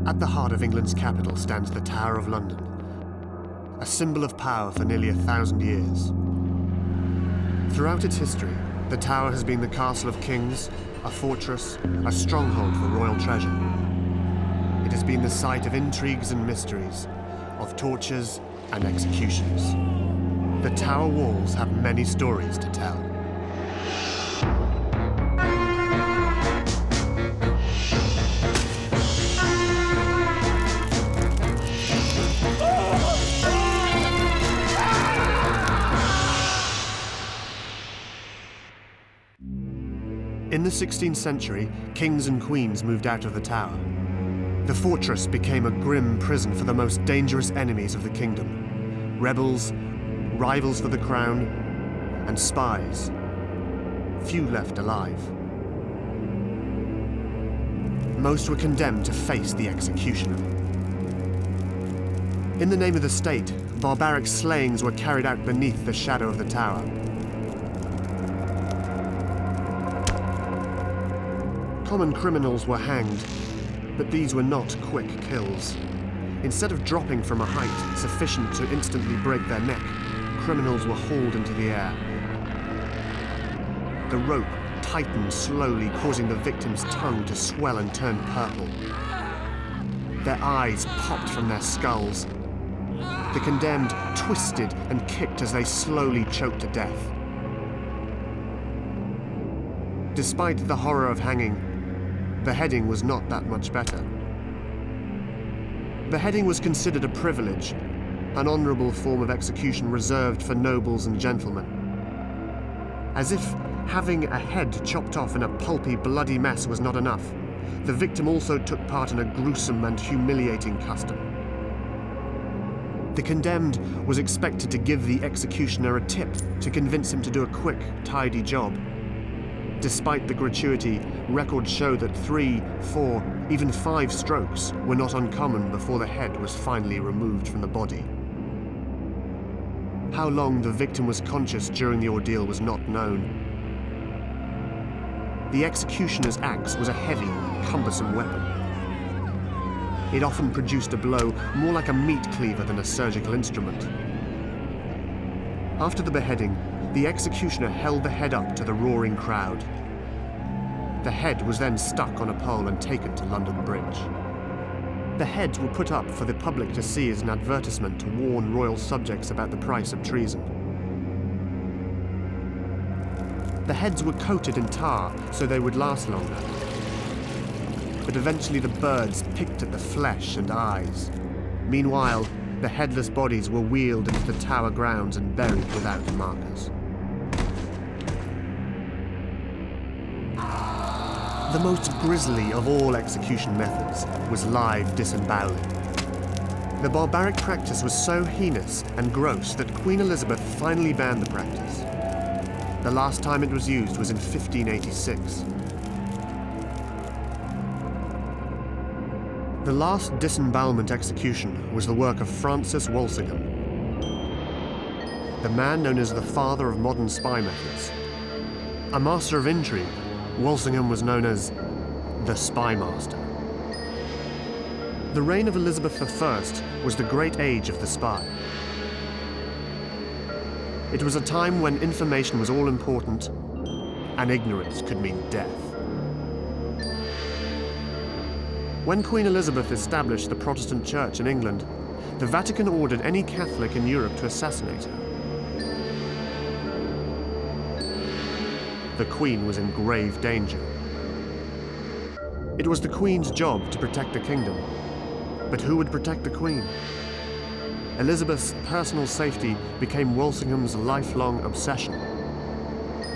At the heart of England's capital stands the Tower of London, a symbol of power for nearly 1,000 years. Throughout its history, the tower has been the castle of kings, a fortress, a stronghold for royal treasure. It has been the site of intrigues and mysteries, of tortures and executions. The tower walls have many stories to tell. In the 16th century, kings and queens moved out of the tower. The fortress became a grim prison for the most dangerous enemies of the kingdom: rebels, rivals for the crown, and spies. Few left alive. Most were condemned to face the executioner. In the name of the state, barbaric slayings were carried out beneath the shadow of the tower. Common criminals were hanged, but these were not quick kills. Instead of dropping from a height sufficient to instantly break their neck, criminals were hauled into the air. The rope tightened slowly, causing the victim's tongue to swell and turn purple. Their eyes popped from their skulls. The condemned twisted and kicked as they slowly choked to death. Despite the horror of hanging, beheading was not that much better. Beheading was considered a privilege, an honorable form of execution reserved for nobles and gentlemen. As if having a head chopped off in a pulpy, bloody mess was not enough, the victim also took part in a gruesome and humiliating custom. The condemned was expected to give the executioner a tip to convince him to do a quick, tidy job. Despite the gratuity, records show that 3, 4, even 5 strokes were not uncommon before the head was finally removed from the body. How long the victim was conscious during the ordeal was not known. The executioner's axe was a heavy, cumbersome weapon. It often produced a blow more like a meat cleaver than a surgical instrument. After the beheading, the executioner held the head up to the roaring crowd. The head was then stuck on a pole and taken to London Bridge. The heads were put up for the public to see as an advertisement to warn royal subjects about the price of treason. The heads were coated in tar so they would last longer. But eventually the birds picked at the flesh and eyes. Meanwhile, the headless bodies were wheeled into the tower grounds and buried without markers. The most grisly of all execution methods was live disembowelling. The barbaric practice was so heinous and gross that Queen Elizabeth finally banned the practice. The last time it was used was in 1586. The last disembowelment execution was the work of Francis Walsingham, the man known as the father of modern spy methods. A master of intrigue, Walsingham was known as the Spy Master. The reign of Elizabeth I was the great age of the spy. It was a time when information was all important and ignorance could mean death. When Queen Elizabeth established the Protestant Church in England, the Vatican ordered any Catholic in Europe to assassinate her. The Queen was in grave danger. It was the Queen's job to protect the kingdom. But who would protect the Queen? Elizabeth's personal safety became Walsingham's lifelong obsession.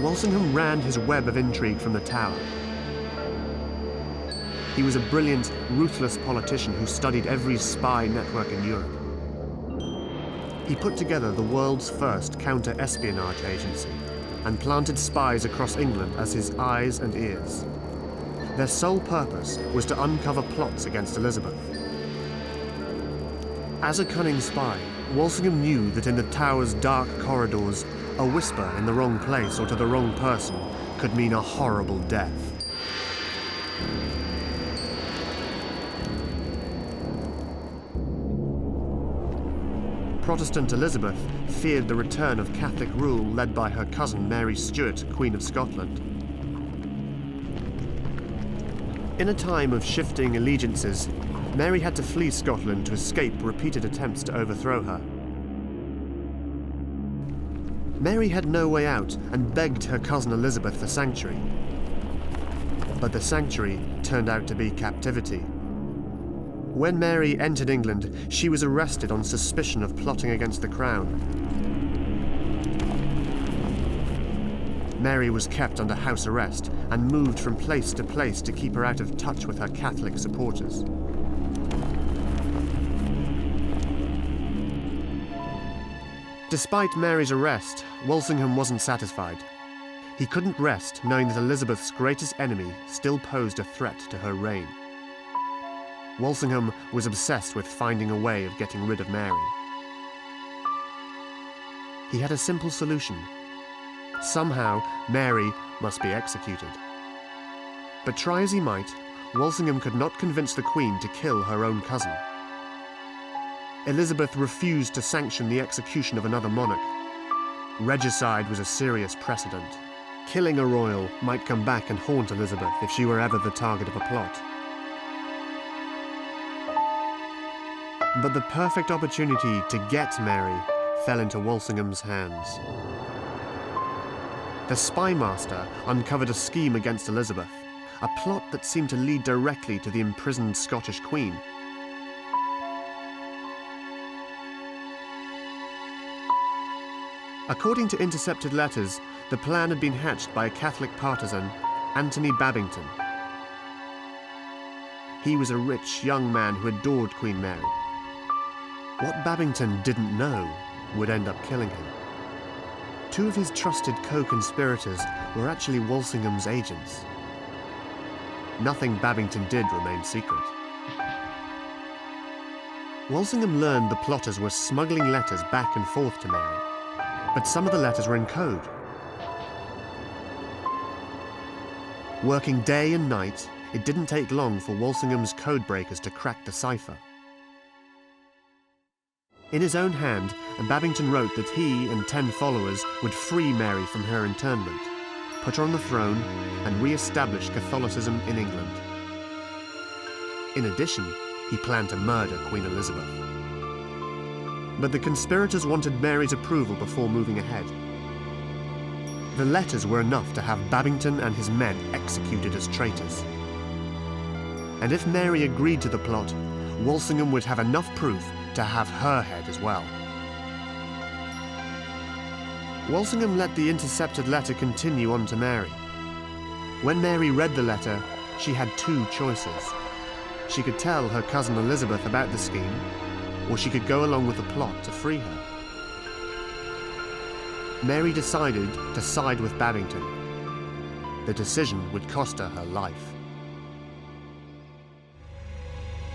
Walsingham ran his web of intrigue from the Tower. He was a brilliant, ruthless politician who studied every spy network in Europe. He put together the world's first counter-espionage agency and planted spies across England as his eyes and ears. Their sole purpose was to uncover plots against Elizabeth. As a cunning spy, Walsingham knew that in the Tower's dark corridors, a whisper in the wrong place or to the wrong person could mean a horrible death. Protestant Elizabeth feared the return of Catholic rule led by her cousin Mary Stuart, Queen of Scotland. In a time of shifting allegiances, Mary had to flee Scotland to escape repeated attempts to overthrow her. Mary had no way out and begged her cousin Elizabeth for sanctuary. But the sanctuary turned out to be captivity. When Mary entered England, she was arrested on suspicion of plotting against the crown. Mary was kept under house arrest and moved from place to place to keep her out of touch with her Catholic supporters. Despite Mary's arrest, Walsingham wasn't satisfied. He couldn't rest knowing that Elizabeth's greatest enemy still posed a threat to her reign. Walsingham was obsessed with finding a way of getting rid of Mary. He had a simple solution. Somehow, Mary must be executed. But try as he might, Walsingham could not convince the Queen to kill her own cousin. Elizabeth refused to sanction the execution of another monarch. Regicide was a serious precedent. Killing a royal might come back and haunt Elizabeth if she were ever the target of a plot. But the perfect opportunity to get Mary fell into Walsingham's hands. The spy master uncovered a scheme against Elizabeth, a plot that seemed to lead directly to the imprisoned Scottish Queen. According to intercepted letters, the plan had been hatched by a Catholic partisan, Anthony Babington. He was a rich young man who adored Queen Mary. What Babington didn't know would end up killing him. Two of his trusted co-conspirators were actually Walsingham's agents. Nothing Babington did remained secret. Walsingham learned the plotters were smuggling letters back and forth to Mary, but some of the letters were in code. Working day and night, it didn't take long for Walsingham's code breakers to crack the cipher. In his own hand, Babington wrote that he and 10 followers would free Mary from her internment, put her on the throne, and re-establish Catholicism in England. In addition, he planned to murder Queen Elizabeth. But the conspirators wanted Mary's approval before moving ahead. The letters were enough to have Babington and his men executed as traitors. And if Mary agreed to the plot, Walsingham would have enough proof to have her head as well. Walsingham let the intercepted letter continue on to Mary. When Mary read the letter, she had two choices. She could tell her cousin Elizabeth about the scheme, or she could go along with the plot to free her. Mary decided to side with Babington. The decision would cost her her life.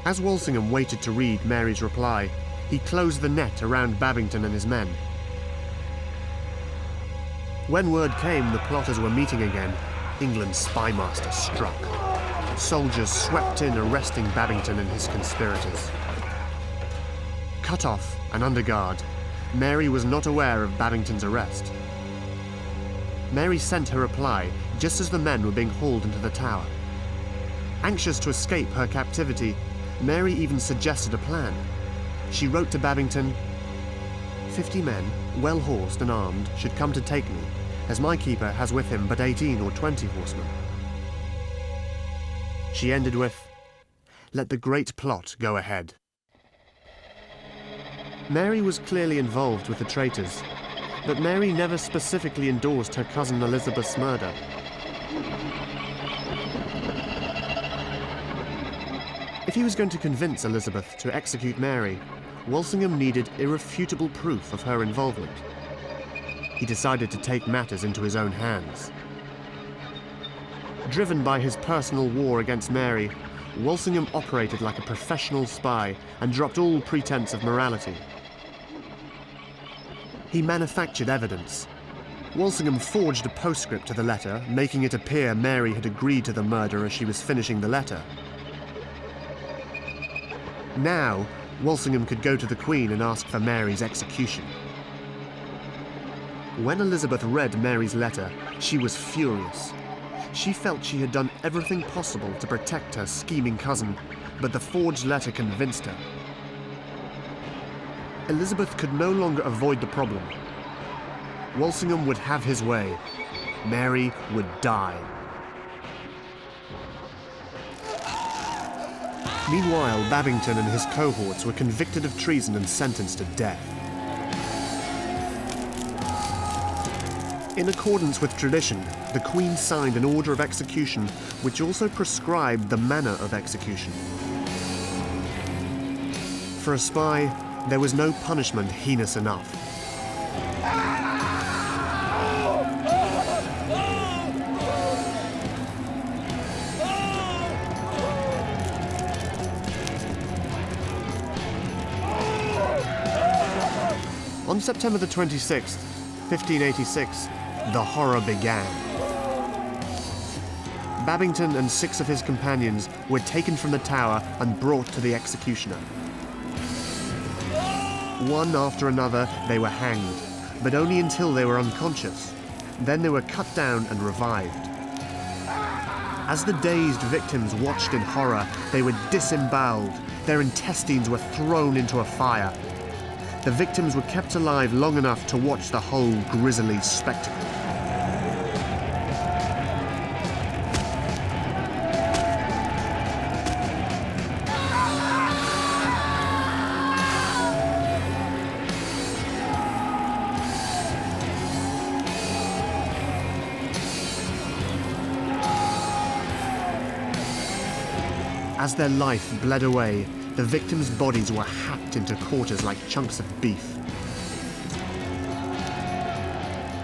As Walsingham waited to read Mary's reply, he closed the net around Babington and his men. When word came the plotters were meeting again, England's spymaster struck. Soldiers swept in, arresting Babington and his conspirators. Cut off and under guard, Mary was not aware of Babington's arrest. Mary sent her reply just as the men were being hauled into the tower. Anxious to escape her captivity, Mary even suggested a plan. She wrote to Babington, 50 men, well-horsed and armed, should come to take me, as my keeper has with him but 18 or 20 horsemen. She ended with, let the great plot go ahead. Mary was clearly involved with the traitors, but Mary never specifically endorsed her cousin Elizabeth's murder. If he was going to convince Elizabeth to execute Mary, Walsingham needed irrefutable proof of her involvement. He decided to take matters into his own hands. Driven by his personal war against Mary, Walsingham operated like a professional spy and dropped all pretense of morality. He manufactured evidence. Walsingham forged a postscript to the letter, making it appear Mary had agreed to the murder as she was finishing the letter. Now, Walsingham could go to the Queen and ask for Mary's execution. When Elizabeth read Mary's letter, she was furious. She felt she had done everything possible to protect her scheming cousin, but the forged letter convinced her. Elizabeth could no longer avoid the problem. Walsingham would have his way. Mary would die. Meanwhile, Babington and his cohorts were convicted of treason and sentenced to death. In accordance with tradition, the Queen signed an order of execution which also prescribed the manner of execution. For a spy, there was no punishment heinous enough. On September the 26th, 1586, the horror began. Babington and 6 of his companions were taken from the tower and brought to the executioner. One after another, they were hanged, but only until they were unconscious. Then they were cut down and revived. As the dazed victims watched in horror, they were disemboweled. Their intestines were thrown into a fire. The victims were kept alive long enough to watch the whole grisly spectacle. As their life bled away, the victims' bodies were hacked into quarters like chunks of beef.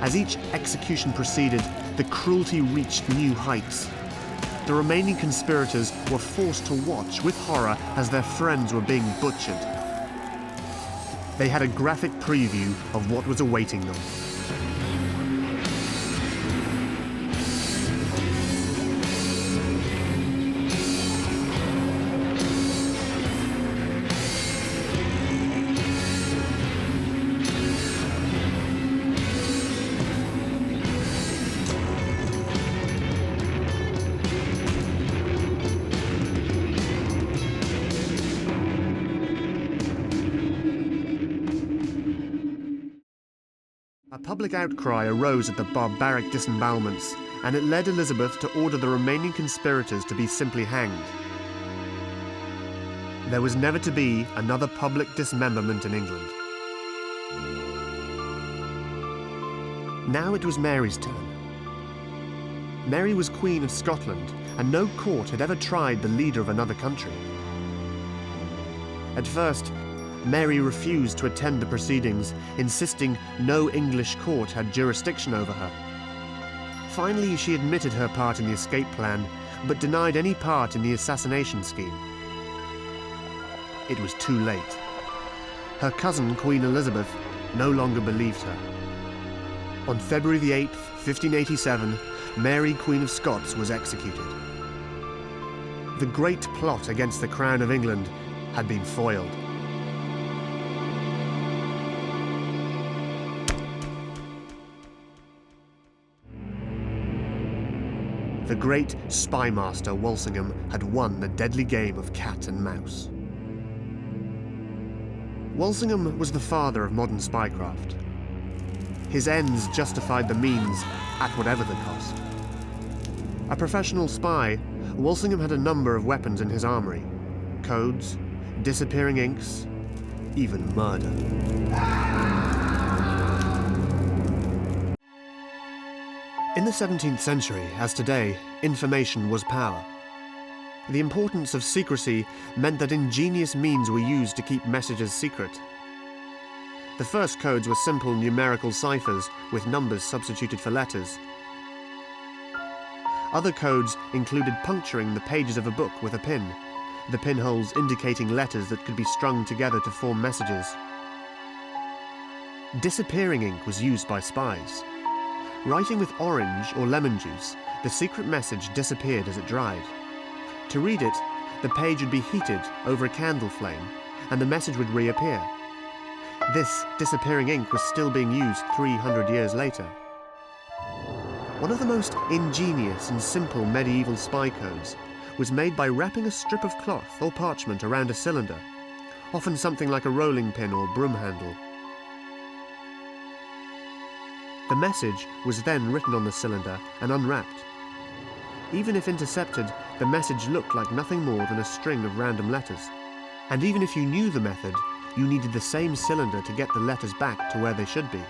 As each execution proceeded, the cruelty reached new heights. The remaining conspirators were forced to watch with horror as their friends were being butchered. They had a graphic preview of what was awaiting them. A public outcry arose at the barbaric disembowelments, and it led Elizabeth to order the remaining conspirators to be simply hanged. There was never to be another public dismemberment in England. Now it was Mary's turn. Mary was Queen of Scotland, and no court had ever tried the leader of another country. At first, Mary refused to attend the proceedings, insisting no English court had jurisdiction over her. Finally, she admitted her part in the escape plan, but denied any part in the assassination scheme. It was too late. Her cousin, Queen Elizabeth, no longer believed her. On February the 8th, 1587, Mary, Queen of Scots, was executed. The great plot against the Crown of England had been foiled. The great spy master Walsingham had won the deadly game of cat and mouse. Walsingham was the father of modern spycraft. His ends justified the means at whatever the cost. A professional spy, Walsingham had a number of weapons in his armory: codes, disappearing inks, even murder. In the 17th century, as today, information was power. The importance of secrecy meant that ingenious means were used to keep messages secret. The first codes were simple numerical ciphers with numbers substituted for letters. Other codes included puncturing the pages of a book with a pin, the pinholes indicating letters that could be strung together to form messages. Disappearing ink was used by spies. Writing with orange or lemon juice, the secret message disappeared as it dried. To read it, the page would be heated over a candle flame, and the message would reappear. This disappearing ink was still being used 300 years later. One of the most ingenious and simple medieval spy codes was made by wrapping a strip of cloth or parchment around a cylinder, often something like a rolling pin or broom handle. The message was then written on the cylinder and unwrapped. Even if intercepted, the message looked like nothing more than a string of random letters. And even if you knew the method, you needed the same cylinder to get the letters back to where they should be.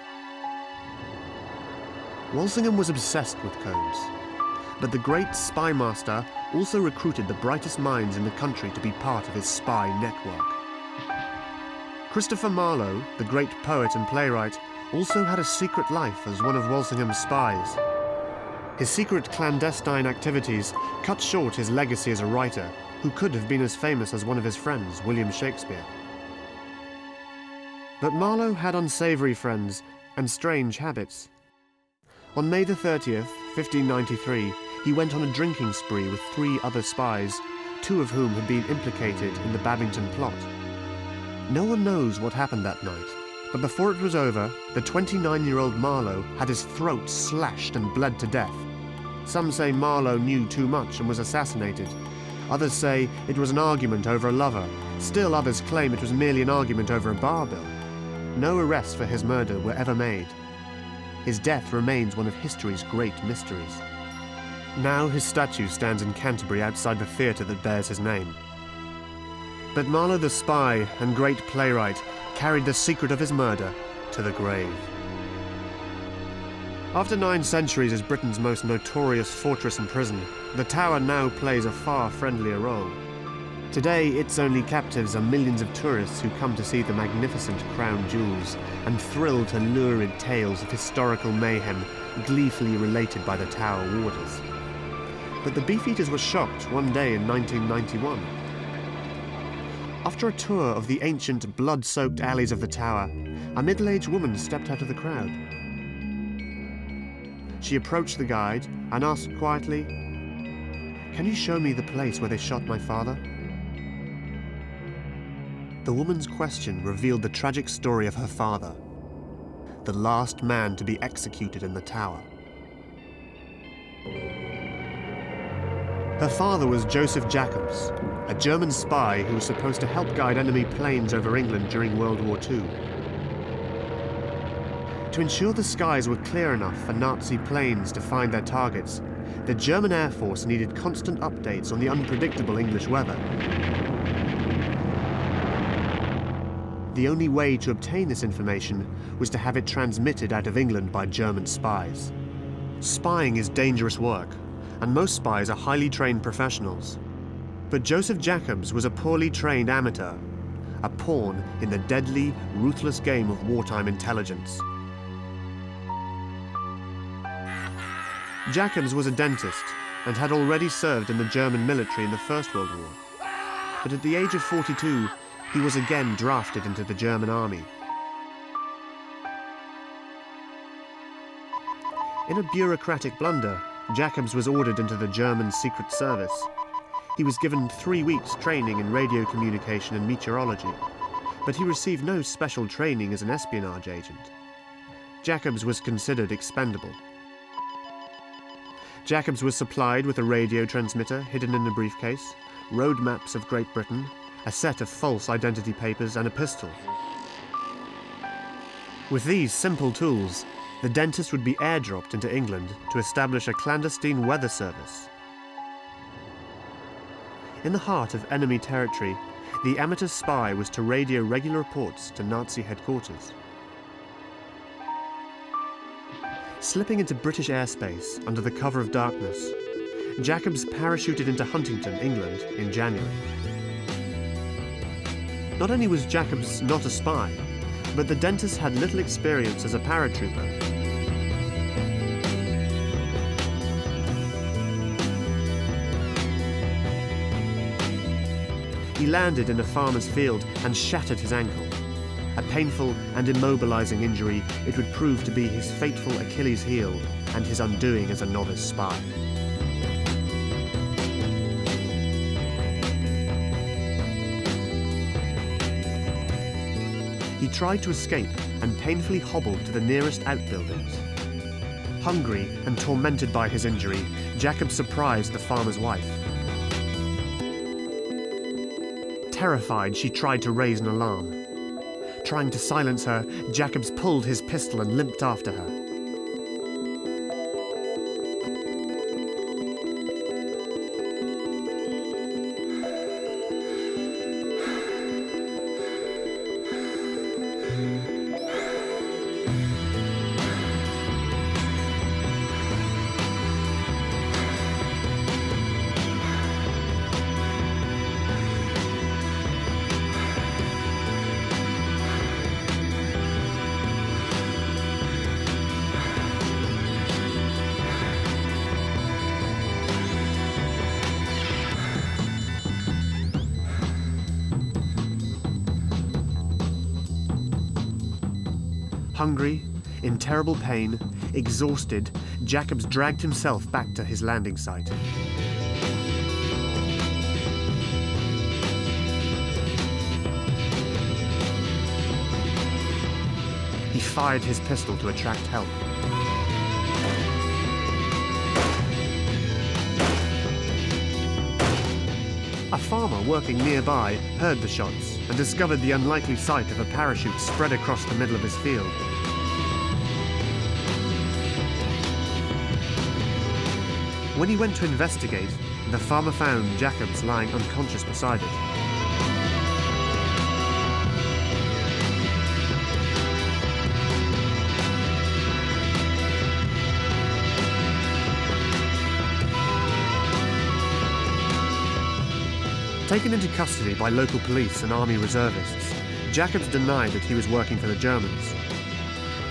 Walsingham was obsessed with codes, but the great spy master also recruited the brightest minds in the country to be part of his spy network. Christopher Marlowe, the great poet and playwright, also had a secret life as one of Walsingham's spies. His secret clandestine activities cut short his legacy as a writer, who could have been as famous as one of his friends, William Shakespeare. But Marlowe had unsavoury friends and strange habits. On May the 30th, 1593, he went on a drinking spree with 3 other spies, 2 of whom had been implicated in the Babington Plot. No one knows what happened that night, but before it was over, the 29-year-old Marlowe had his throat slashed and bled to death. Some say Marlowe knew too much and was assassinated. Others say it was an argument over a lover. Still others claim it was merely an argument over a bar bill. No arrests for his murder were ever made. His death remains one of history's great mysteries. Now his statue stands in Canterbury outside the theatre that bears his name. But Marlowe the spy and great playwright carried the secret of his murder to the grave. After 9 centuries as Britain's most notorious fortress and prison, the Tower now plays a far friendlier role. Today, its only captives are millions of tourists who come to see the magnificent crown jewels and thrill to lurid tales of historical mayhem gleefully related by the Tower warders. But the Beefeaters were shocked one day in 1991. After a tour of the ancient, blood-soaked alleys of the Tower, a middle-aged woman stepped out of the crowd. She approached the guide and asked quietly, "Can you show me the place where they shot my father?" The woman's question revealed the tragic story of her father, the last man to be executed in the Tower. Her father was Joseph Jakobs, a German spy who was supposed to help guide enemy planes over England during World War II. To ensure the skies were clear enough for Nazi planes to find their targets, the German Air Force needed constant updates on the unpredictable English weather. The only way to obtain this information was to have it transmitted out of England by German spies. Spying is dangerous work, and most spies are highly trained professionals. But Joseph Jakobs was a poorly trained amateur, a pawn in the deadly, ruthless game of wartime intelligence. Jakobs was a dentist and had already served in the German military in the First World War. But at the age of 42, he was again drafted into the German army. In a bureaucratic blunder, Jakobs was ordered into the German Secret Service. He was given 3 weeks training in radio communication and meteorology, but he received no special training as an espionage agent. Jakobs was considered expendable. Jakobs was supplied with a radio transmitter hidden in a briefcase, road maps of Great Britain, a set of false identity papers, and a pistol. With these simple tools, the dentist would be airdropped into England to establish a clandestine weather service. In the heart of enemy territory, the amateur spy was to radio regular reports to Nazi headquarters. Slipping into British airspace under the cover of darkness, Jakobs parachuted into Huntington, England, in January. Not only was Jakobs not a spy, but the dentist had little experience as a paratrooper. He landed in a farmer's field and shattered his ankle. A painful and immobilizing injury, it would prove to be his fateful Achilles heel and his undoing as a novice spy. he tried to escape and painfully hobbled to the nearest outbuildings. Hungry and tormented by his injury, Jakobs surprised the farmer's wife. Terrified, she tried to raise an alarm. Trying to silence her, Jakobs pulled his pistol and limped after her. Hungry, in terrible pain, exhausted, Jakobs dragged himself back to his landing site. He fired his pistol to attract help. A farmer working nearby heard the shots and discovered the unlikely sight of a parachute spread across the middle of his field. When he went to investigate, the farmer found Jakobs lying unconscious beside it. Taken into custody by local police and army reservists, Jakobs denied that he was working for the Germans.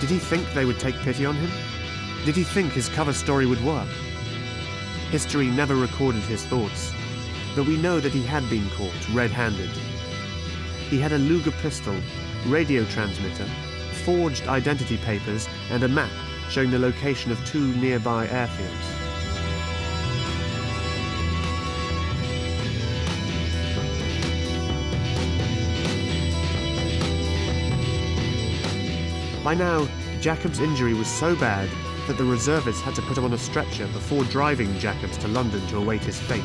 Did he think they would take pity on him? Did he think his cover story would work? History never recorded his thoughts, but we know that he had been caught red-handed. He had a Luger pistol, radio transmitter, forged identity papers, and a map showing the location of 2 nearby airfields. By now, Jakobs' injury was so bad that the reservists had to put him on a stretcher before driving Jakobs to London to await his fate.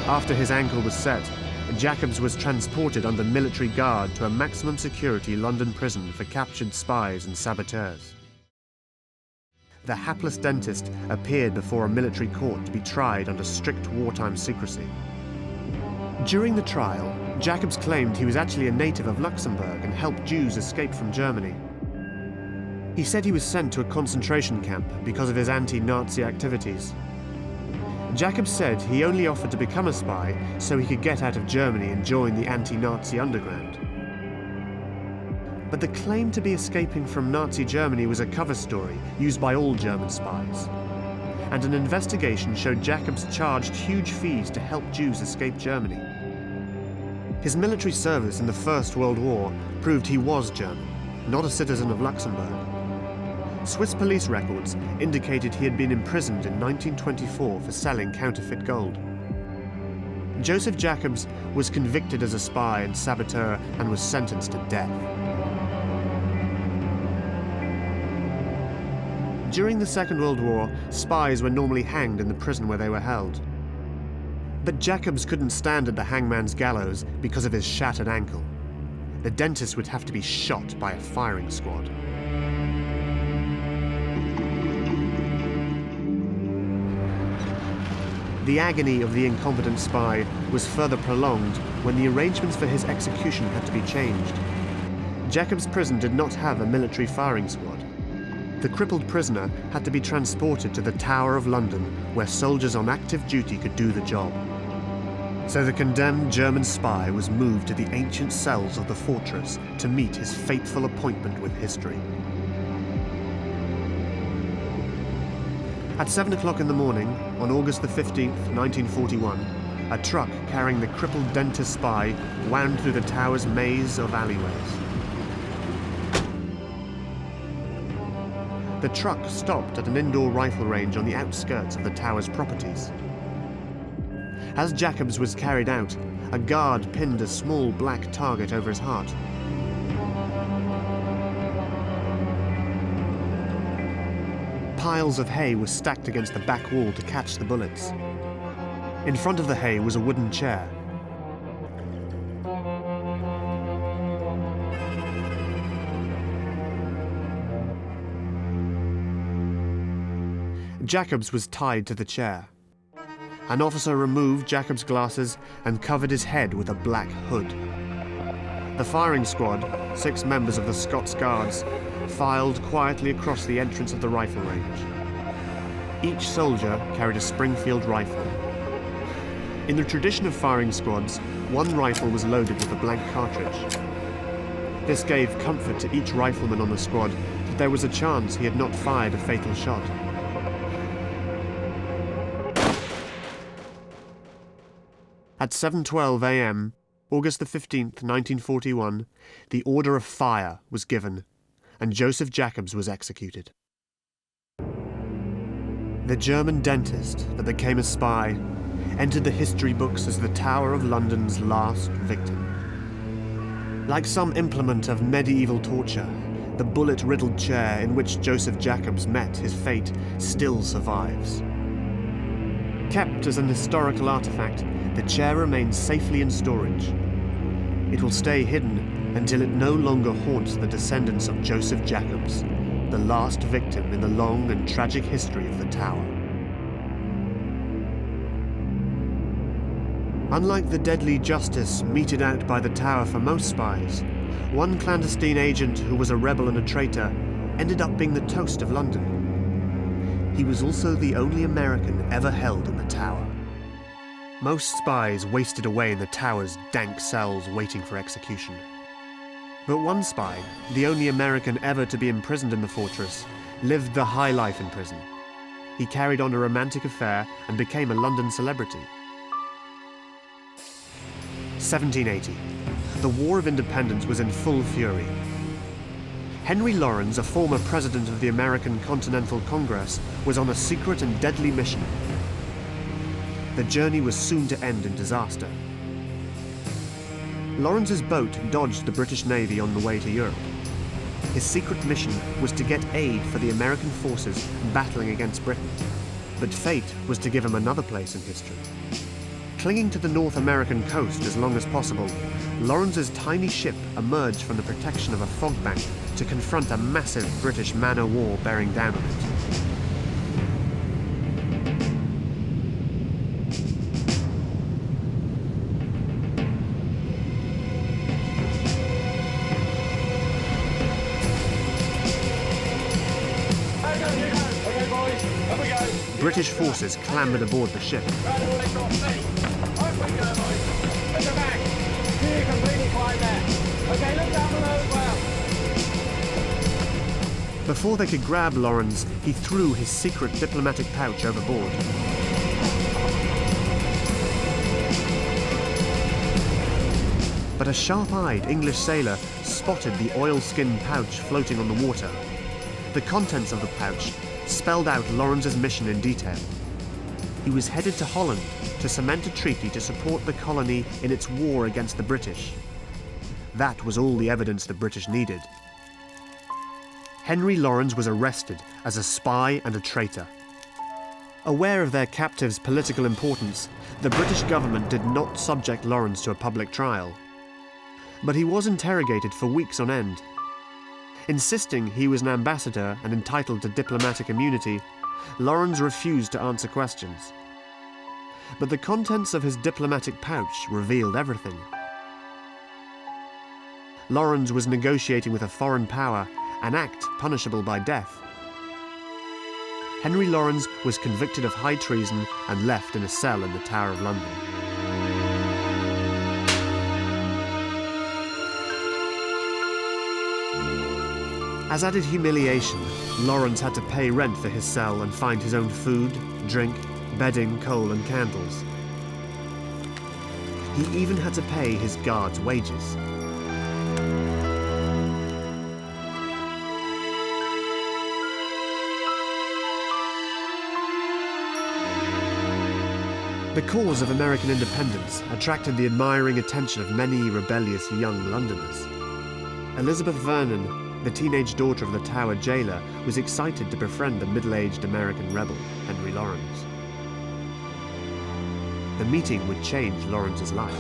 After his ankle was set, Jakobs was transported under military guard to a maximum security London prison for captured spies and saboteurs. The hapless dentist appeared before a military court to be tried under strict wartime secrecy. During the trial, Jakobs claimed he was actually a native of Luxembourg and helped Jews escape from Germany. He said he was sent to a concentration camp because of his anti-Nazi activities. Jakobs said he only offered to become a spy so he could get out of Germany and join the anti-Nazi underground. But the claim to be escaping from Nazi Germany was a cover story used by all German spies. And an investigation showed Jakobs charged huge fees to help Jews escape Germany. His military service in the First World War proved he was German, not a citizen of Luxembourg. Swiss police records indicated he had been imprisoned in 1924 for selling counterfeit gold. Joseph Jakobs was convicted as a spy and saboteur and was sentenced to death. During the Second World War, spies were normally hanged in the prison where they were held. But Jakobs couldn't stand at the hangman's gallows because of his shattered ankle. The dentist would have to be shot by a firing squad. The agony of the incompetent spy was further prolonged when the arrangements for his execution had to be changed. Jakobs' prison did not have a military firing squad. The crippled prisoner had to be transported to the Tower of London, where soldiers on active duty could do the job. So the condemned German spy was moved to the ancient cells of the fortress to meet his fateful appointment with history. At 7 o'clock in the morning, on August the 15th, 1941, a truck carrying the crippled dentist spy wound through the tower's maze of alleyways. The truck stopped at an indoor rifle range on the outskirts of the tower's properties. As Jakobs was carried out, a guard pinned a small black target over his heart. Piles of hay were stacked against the back wall to catch the bullets. In front of the hay was a wooden chair. Jakobs was tied to the chair. An officer removed Jakobs' glasses and covered his head with a black hood. The firing squad, 6 members of the Scots Guards, filed quietly across the entrance of the rifle range. Each soldier carried a Springfield rifle. In the tradition of firing squads, one rifle was loaded with a blank cartridge. This gave comfort to each rifleman on the squad that there was a chance he had not fired a fatal shot. At 7:12 a.m., August the 15th, 1941, the order of fire was given, and Joseph Jakobs was executed. The German dentist that became a spy entered the history books as the Tower of London's last victim. Like some implement of medieval torture, the bullet-riddled chair in which Joseph Jakobs met his fate still survives. Kept as an historical artifact, the chair remains safely in storage. It will stay hidden until it no longer haunts the descendants of Joseph Jakobs, the last victim in the long and tragic history of the Tower. Unlike the deadly justice meted out by the Tower for most spies, one clandestine agent who was a rebel and a traitor ended up being the toast of London. He was also the only American ever held in the Tower. Most spies wasted away in the Tower's dank cells waiting for execution. But one spy, the only American ever to be imprisoned in the fortress, lived the high life in prison. He carried on a romantic affair and became a London celebrity. 1780. The War of Independence was in full fury. Henry Laurens, a former president of the American Continental Congress, was on a secret and deadly mission. The journey was soon to end in disaster. Lawrence's boat dodged the British Navy on the way to Europe. His secret mission was to get aid for the American forces battling against Britain, but fate was to give him another place in history. Clinging to the North American coast as long as possible, Lawrence's tiny ship emerged from the protection of a fog bank to confront a massive British man-o'-war bearing down on it. British forces clambered aboard the ship. Before they could grab Lawrence, he threw his secret diplomatic pouch overboard. But a sharp-eyed English sailor spotted the oilskin pouch floating on the water. The contents of the pouch spelled out Lawrence's mission in detail. He was headed to Holland to cement a treaty to support the colony in its war against the British. That was all the evidence the British needed. Henry Lawrence was arrested as a spy and a traitor. Aware of their captive's political importance, the British government did not subject Lawrence to a public trial. But he was interrogated for weeks on end. Insisting he was an ambassador and entitled to diplomatic immunity, Lawrence refused to answer questions. But the contents of his diplomatic pouch revealed everything. Lawrence was negotiating with a foreign power, an act punishable by death. Henry Lawrence was convicted of high treason and left in a cell in the Tower of London. As added humiliation, Lawrence had to pay rent for his cell and find his own food, drink, bedding, coal and candles. He even had to pay his guards' wages. The cause of American independence attracted the admiring attention of many rebellious young Londoners. Elizabeth Vernon, the teenage daughter of the Tower jailer, was excited to befriend the middle-aged American rebel, Henry Lawrence. The meeting would change Lawrence's life.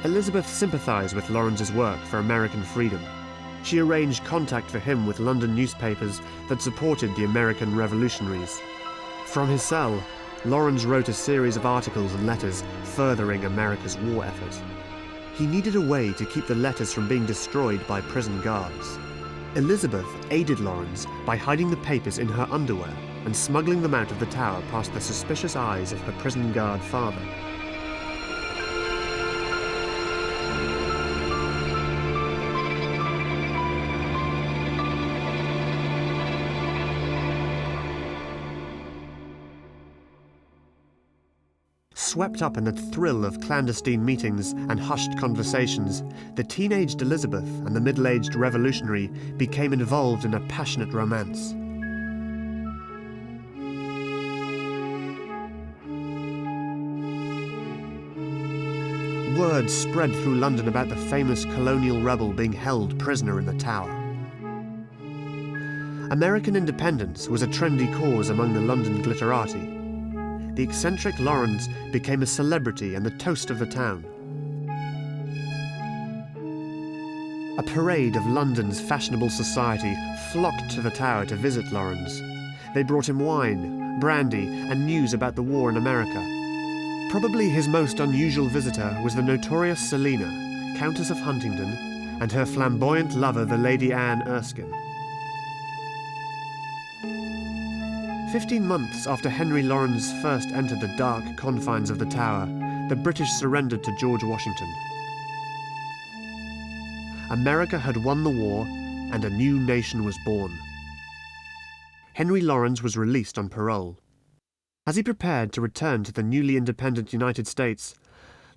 Elizabeth sympathized with Lawrence's work for American freedom. She arranged contact for him with London newspapers that supported the American revolutionaries. From his cell, Lawrence wrote a series of articles and letters furthering America's war effort. He needed a way to keep the letters from being destroyed by prison guards. Elizabeth aided Lawrence by hiding the papers in her underwear and smuggling them out of the Tower past the suspicious eyes of her prison guard father. Swept up in the thrill of clandestine meetings and hushed conversations, the teenaged Elizabeth and the middle-aged revolutionary became involved in a passionate romance. Word spread through London about the famous colonial rebel being held prisoner in the Tower. American independence was a trendy cause among the London glitterati. The eccentric Lawrence became a celebrity and the toast of the town. A parade of London's fashionable society flocked to the Tower to visit Lawrence. They brought him wine, brandy, and news about the war in America. Probably his most unusual visitor was the notorious Selina, Countess of Huntingdon, and her flamboyant lover, the Lady Anne Erskine. 15 months after Henry Lawrence first entered the dark confines of the Tower, the British surrendered to George Washington. America had won the war, and a new nation was born. Henry Lawrence was released on parole. As he prepared to return to the newly independent United States,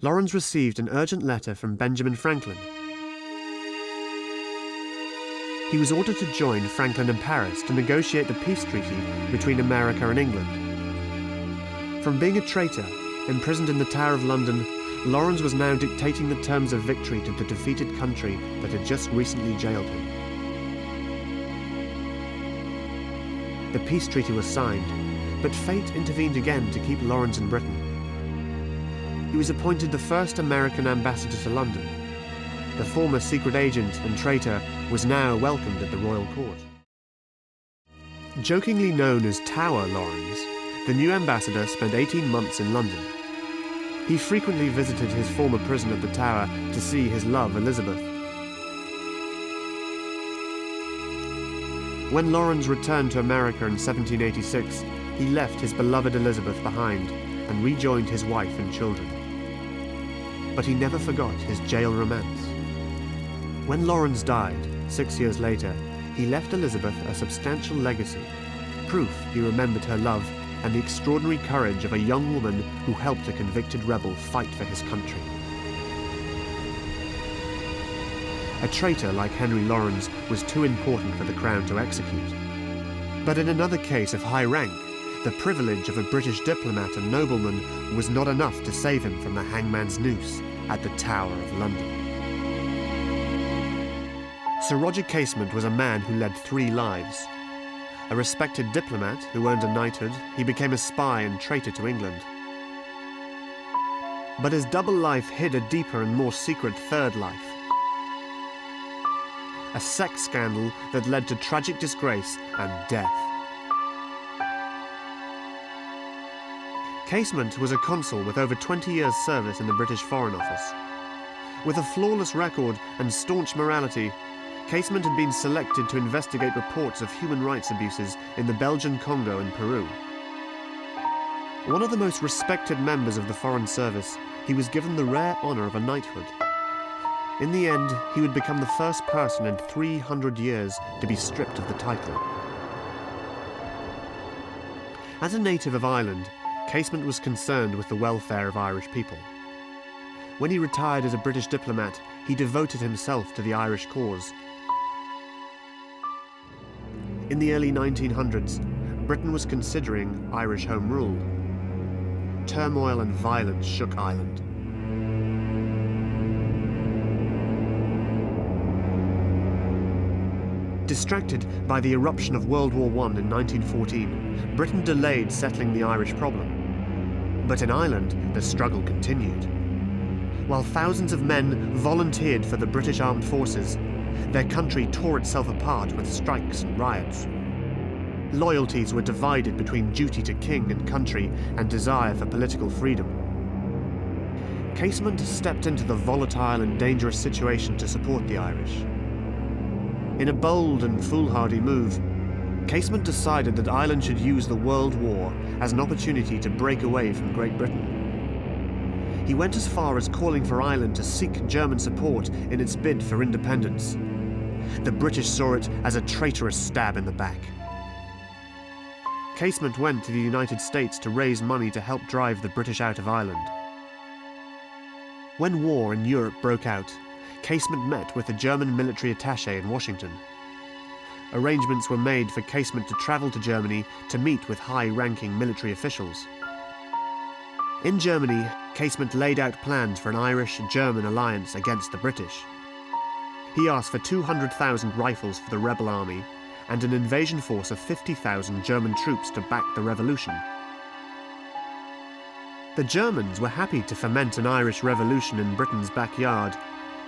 Lawrence received an urgent letter from Benjamin Franklin. He was ordered to join Franklin in Paris to negotiate the peace treaty between America and England. From being a traitor, imprisoned in the Tower of London, Lawrence was now dictating the terms of victory to the defeated country that had just recently jailed him. The peace treaty was signed, but fate intervened again to keep Lawrence in Britain. He was appointed the first American ambassador to London. The former secret agent and traitor was now welcomed at the royal court. Jokingly known as Tower Lawrence, the new ambassador spent 18 months in London. He frequently visited his former prison at the Tower to see his love Elizabeth. When Lawrence returned to America in 1786, he left his beloved Elizabeth behind and rejoined his wife and children. But he never forgot his jail romance. When Lawrence died, 6 years later, he left Elizabeth a substantial legacy, proof he remembered her love and the extraordinary courage of a young woman who helped a convicted rebel fight for his country. A traitor like Henry Lawrence was too important for the Crown to execute. But in another case of high rank, the privilege of a British diplomat and nobleman was not enough to save him from the hangman's noose at the Tower of London. Sir Roger Casement was a man who led 3 lives. A respected diplomat who earned a knighthood, he became a spy and traitor to England. But his double life hid a deeper and more secret third life. A sex scandal that led to tragic disgrace and death. Casement was a consul with over 20 years' service in the British Foreign Office. With a flawless record and staunch morality, Casement had been selected to investigate reports of human rights abuses in the Belgian Congo and Peru. One of the most respected members of the Foreign Service, he was given the rare honour of a knighthood. In the end, he would become the first person in 300 years to be stripped of the title. As a native of Ireland, Casement was concerned with the welfare of Irish people. When he retired as a British diplomat, he devoted himself to the Irish cause. In the early 1900s, Britain was considering Irish Home Rule. Turmoil and violence shook Ireland. Distracted by the eruption of World War I in 1914, Britain delayed settling the Irish problem. But in Ireland, the struggle continued. While thousands of men volunteered for the British Armed Forces, their country tore itself apart with strikes and riots. Loyalties were divided between duty to king and country and desire for political freedom. Casement stepped into the volatile and dangerous situation to support the Irish. In a bold and foolhardy move, Casement decided that Ireland should use the World War as an opportunity to break away from Great Britain. He went as far as calling for Ireland to seek German support in its bid for independence. The British saw it as a traitorous stab in the back. Casement went to the United States to raise money to help drive the British out of Ireland. When war in Europe broke out, Casement met with the German military attaché in Washington. Arrangements were made for Casement to travel to Germany to meet with high-ranking military officials. In Germany, Casement laid out plans for an Irish-German alliance against the British. He asked for 200,000 rifles for the rebel army and an invasion force of 50,000 German troops to back the revolution. The Germans were happy to foment an Irish revolution in Britain's backyard,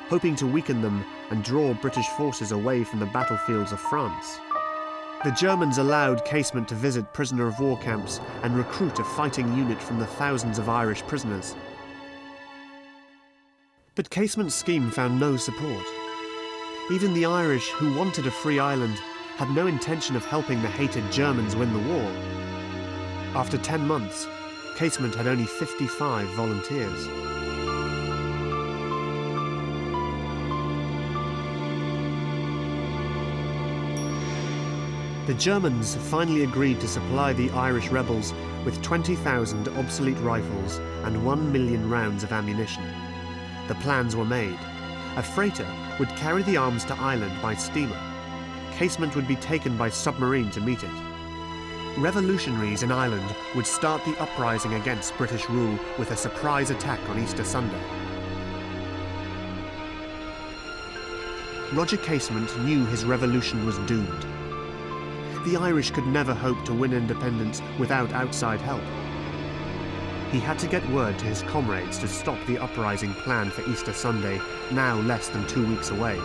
hoping to weaken them and draw British forces away from the battlefields of France. The Germans allowed Casement to visit prisoner of war camps and recruit a fighting unit from the thousands of Irish prisoners. But Casement's scheme found no support. Even the Irish, who wanted a free Ireland, had no intention of helping the hated Germans win the war. After 10 months, Casement had only 55 volunteers. The Germans finally agreed to supply the Irish rebels with 20,000 obsolete rifles and 1 million rounds of ammunition. The plans were made. A freighter would carry the arms to Ireland by steamer. Casement would be taken by submarine to meet it. Revolutionaries in Ireland would start the uprising against British rule with a surprise attack on Easter Sunday. Roger Casement knew his revolution was doomed. The Irish could never hope to win independence without outside help. He had to get word to his comrades to stop the uprising planned for Easter Sunday, now less than 2 weeks away.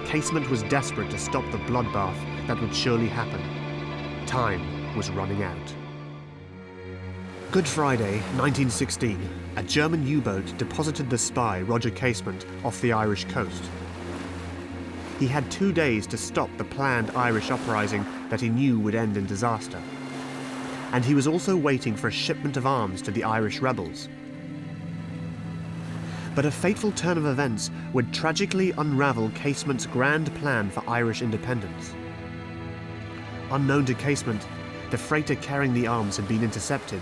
Casement was desperate to stop the bloodbath that would surely happen. Time was running out. Good Friday, 1916, a German U-boat deposited the spy Roger Casement off the Irish coast. He had 2 days to stop the planned Irish uprising that he knew would end in disaster. And he was also waiting for a shipment of arms to the Irish rebels. But a fateful turn of events would tragically unravel Casement's grand plan for Irish independence. Unknown to Casement, the freighter carrying the arms had been intercepted.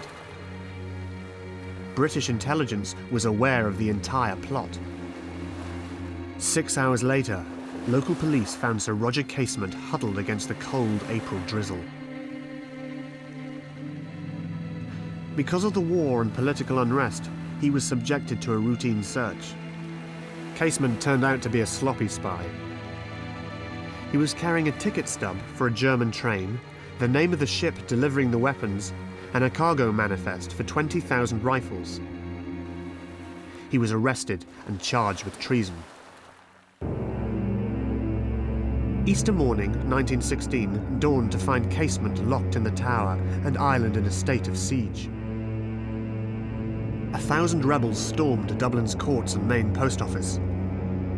British intelligence was aware of the entire plot. 6 hours later, local police found Sir Roger Casement huddled against the cold April drizzle. Because of the war and political unrest, he was subjected to a routine search. Casement turned out to be a sloppy spy. He was carrying a ticket stub for a German train, the name of the ship delivering the weapons, and a cargo manifest for 20,000 rifles. He was arrested and charged with treason. Easter morning, 1916, dawned to find Casement locked in the Tower and Ireland in a state of siege. 1,000 rebels stormed Dublin's courts and main post office.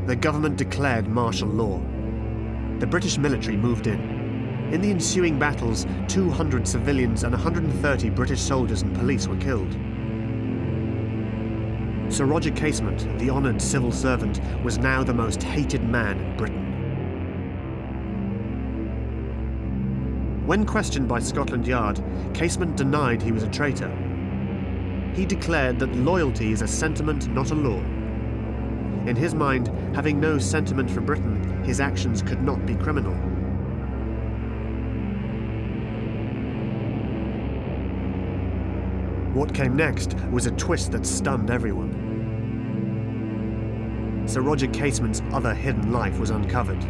The government declared martial law. The British military moved in. In the ensuing battles, 200 civilians and 130 British soldiers and police were killed. Sir Roger Casement, the honoured civil servant, was now the most hated man in Britain. When questioned by Scotland Yard, Casement denied he was a traitor. He declared that loyalty is a sentiment, not a law. In his mind, having no sentiment for Britain, his actions could not be criminal. What came next was a twist that stunned everyone. Sir Roger Casement's other hidden life was uncovered.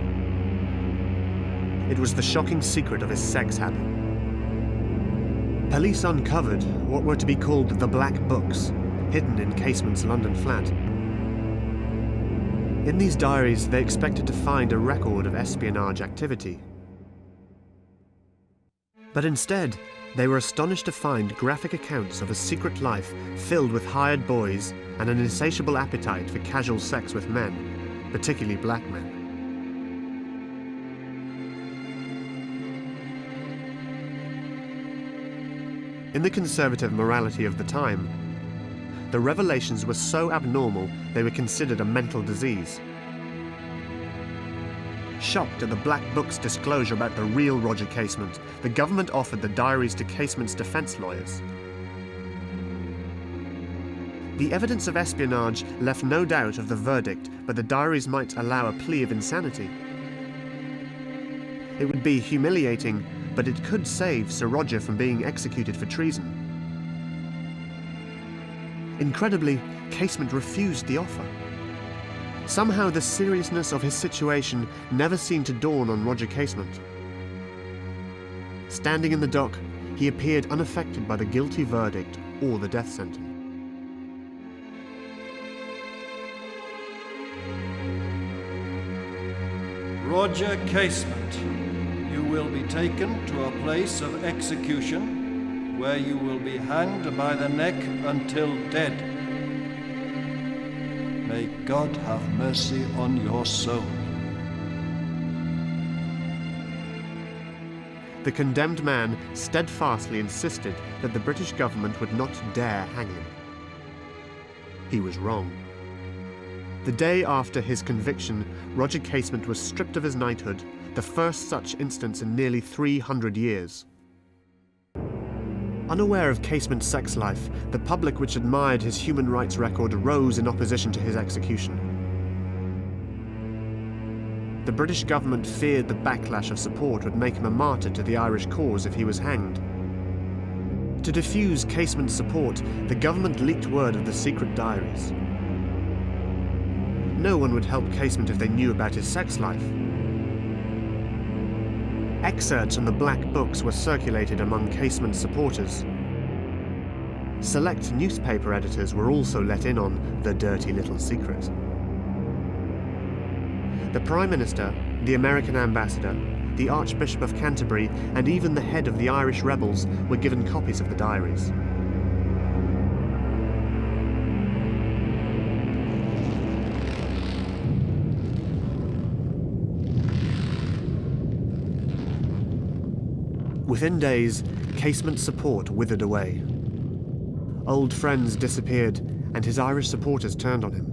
It was the shocking secret of his sex habit. Police uncovered what were to be called the Black Books, hidden in Casement's London flat. In these diaries, they expected to find a record of espionage activity. But instead, they were astonished to find graphic accounts of a secret life filled with hired boys and an insatiable appetite for casual sex with men, particularly black men. In the conservative morality of the time, the revelations were so abnormal they were considered a mental disease. Shocked at the Black Book's disclosure about the real Roger Casement, the government offered the diaries to Casement's defence lawyers. The evidence of espionage left no doubt of the verdict, but the diaries might allow a plea of insanity. It would be humiliating, but it could save Sir Roger from being executed for treason. Incredibly, Casement refused the offer. Somehow the seriousness of his situation never seemed to dawn on Roger Casement. Standing in the dock, he appeared unaffected by the guilty verdict or the death sentence. Roger Casement, you will be taken to a place of execution where you will be hanged by the neck until dead. May God have mercy on your soul. The condemned man steadfastly insisted that the British government would not dare hang him. He was wrong. The day after his conviction, Roger Casement was stripped of his knighthood, the first such instance in nearly 300 years. Unaware of Casement's sex life, the public which admired his human rights record rose in opposition to his execution. The British government feared the backlash of support would make him a martyr to the Irish cause if he was hanged. To diffuse Casement's support, the government leaked word of the secret diaries. No one would help Casement if they knew about his sex life. Excerpts from the Black Books were circulated among Casement's supporters. Select newspaper editors were also let in on the dirty little secret. The Prime Minister, the American ambassador, the Archbishop of Canterbury, and even the head of the Irish rebels were given copies of the diaries. Within days, Casement's support withered away. Old friends disappeared, and his Irish supporters turned on him.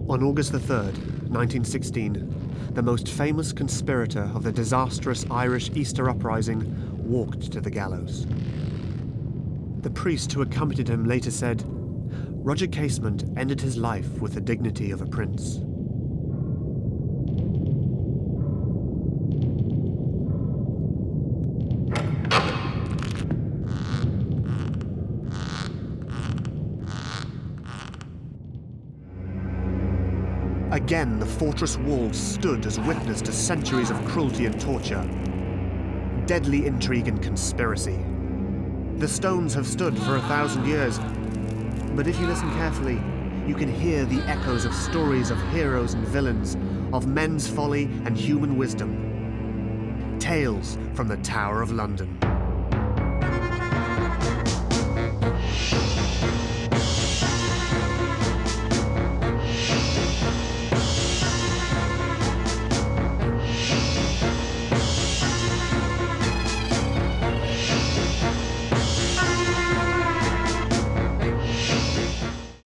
On August 3rd, 1916, the most famous conspirator of the disastrous Irish Easter uprising walked to the gallows. The priest who accompanied him later said, "Roger Casement ended his life with the dignity of a prince." Again, the fortress walls stood as witness to centuries of cruelty and torture, deadly intrigue and conspiracy. The stones have stood for 1,000 years, but if you listen carefully, you can hear the echoes of stories of heroes and villains, of men's folly and human wisdom. Tales from the Tower of London.